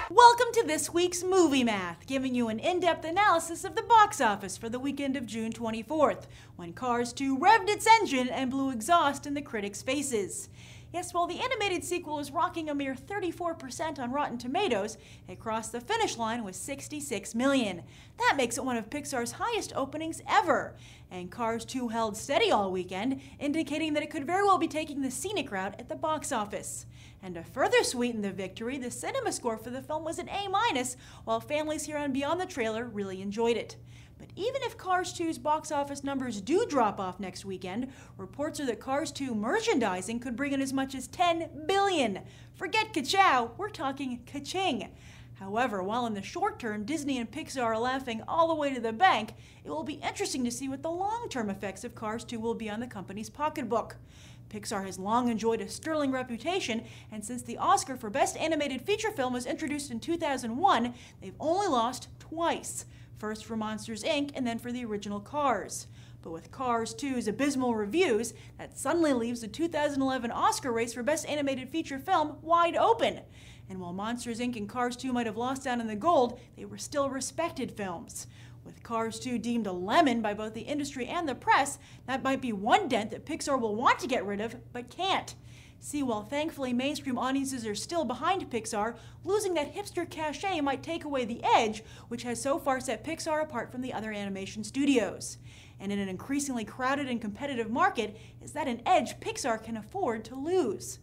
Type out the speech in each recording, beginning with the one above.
Welcome to this week's Movie Math, giving you an in-depth analysis of the box office for the weekend of June 24th, when Cars 2 revved its engine and blew exhaust in the critics' faces. Yes, while the animated sequel is rocking a mere 34% on Rotten Tomatoes, it crossed the finish line with $66 million. That makes it one of Pixar's highest openings ever. And Cars 2 held steady all weekend, indicating that it could very well be taking the scenic route at the box office. And to further sweeten the victory, the cinema score for the film was an A-, while families here on Beyond the Trailer really enjoyed it. But even if Cars 2's box office numbers do drop off next weekend, reports are that Cars 2 merchandising could bring in as much as $10 billion. Forget ka-chow, we're talking ka-ching. However, while in the short term Disney and Pixar are laughing all the way to the bank, it will be interesting to see what the long-term effects of Cars 2 will be on the company's pocketbook. Pixar has long enjoyed a sterling reputation, and since the Oscar for Best Animated Feature Film was introduced in 2001, they've only lost twice. First for Monsters, Inc., and then for the original Cars. But with Cars 2's abysmal reviews, that suddenly leaves the 2011 Oscar race for Best Animated Feature Film wide open. And while Monsters, Inc. and Cars 2 might have lost out in the gold, they were still respected films. With Cars 2 deemed a lemon by both the industry and the press, that might be one dent that Pixar will want to get rid of, but can't. See, while thankfully mainstream audiences are still behind Pixar, losing that hipster cachet might take away the edge, which has so far set Pixar apart from the other animation studios. And in an increasingly crowded and competitive market, is that an edge Pixar can afford to lose?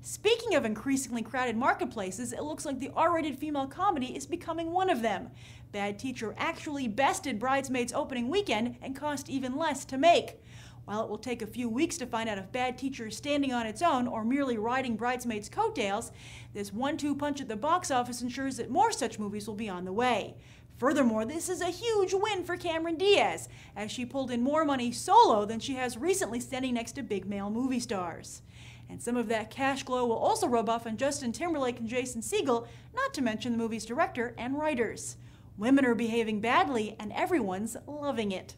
Speaking of increasingly crowded marketplaces, it looks like the R-rated female comedy is becoming one of them. Bad Teacher actually bested Bridesmaids opening weekend and cost even less to make. While it will take a few weeks to find out if Bad Teacher is standing on its own or merely riding Bridesmaids' coattails, this 1-2 punch at the box office ensures that more such movies will be on the way. Furthermore, this is a huge win for Cameron Diaz, as she pulled in more money solo than she has recently standing next to big male movie stars. And some of that cash glow will also rub off on Justin Timberlake and Jason Segel, not to mention the movie's director and writers. Women are behaving badly, and everyone's loving it.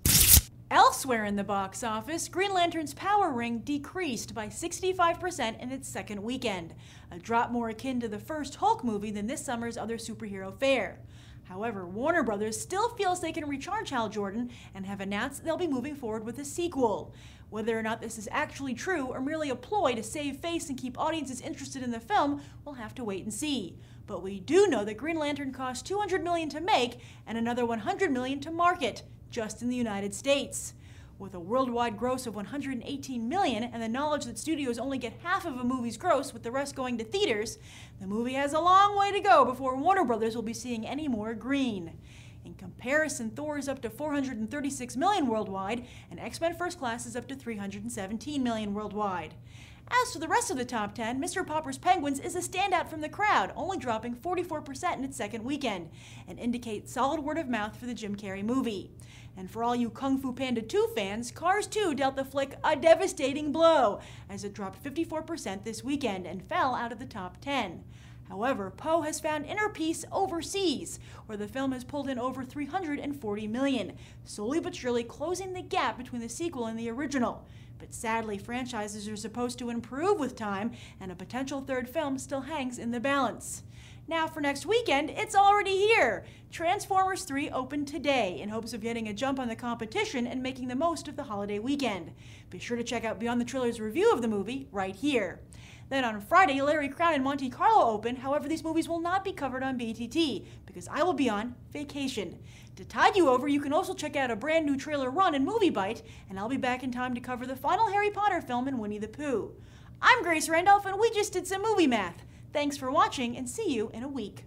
Elsewhere in the box office, Green Lantern's power ring decreased by 65% in its second weekend, a drop more akin to the first Hulk movie than this summer's other superhero fare. However, Warner Brothers still feels they can recharge Hal Jordan and have announced they'll be moving forward with a sequel. Whether or not this is actually true or merely a ploy to save face and keep audiences interested in the film, we'll have to wait and see. But we do know that Green Lantern cost $200 million to make and another $100 million to market, just in the United States. With a worldwide gross of $118 million and the knowledge that studios only get half of a movie's gross with the rest going to theaters, the movie has a long way to go before Warner Brothers will be seeing any more green. In comparison, Thor is up to $436 million worldwide, and X-Men First Class is up to $317 million worldwide. As for the rest of the top 10, Mr. Popper's Penguins is a standout from the crowd, only dropping 44% in its second weekend, and indicates solid word of mouth for the Jim Carrey movie. And for all you Kung Fu Panda 2 fans, Cars 2 dealt the flick a devastating blow, as it dropped 54% this weekend and fell out of the top 10. However, Poe has found inner peace overseas, where the film has pulled in over $340 million, slowly but surely closing the gap between the sequel and the original. But sadly, franchises are supposed to improve with time, and a potential third film still hangs in the balance. Now for next weekend, it's already here! Transformers 3 opened today in hopes of getting a jump on the competition and making the most of the holiday weekend. Be sure to check out Beyond the Trailer's review of the movie right here. Then on Friday, Larry Crown and Monte Carlo open. However, these movies will not be covered on BTT because I will be on vacation. To tide you over, you can also check out a brand new trailer run in Movie Bite, and I'll be back in time to cover the final Harry Potter film and Winnie the Pooh. I'm Grace Randolph, and we just did some movie math. Thanks for watching, and see you in a week.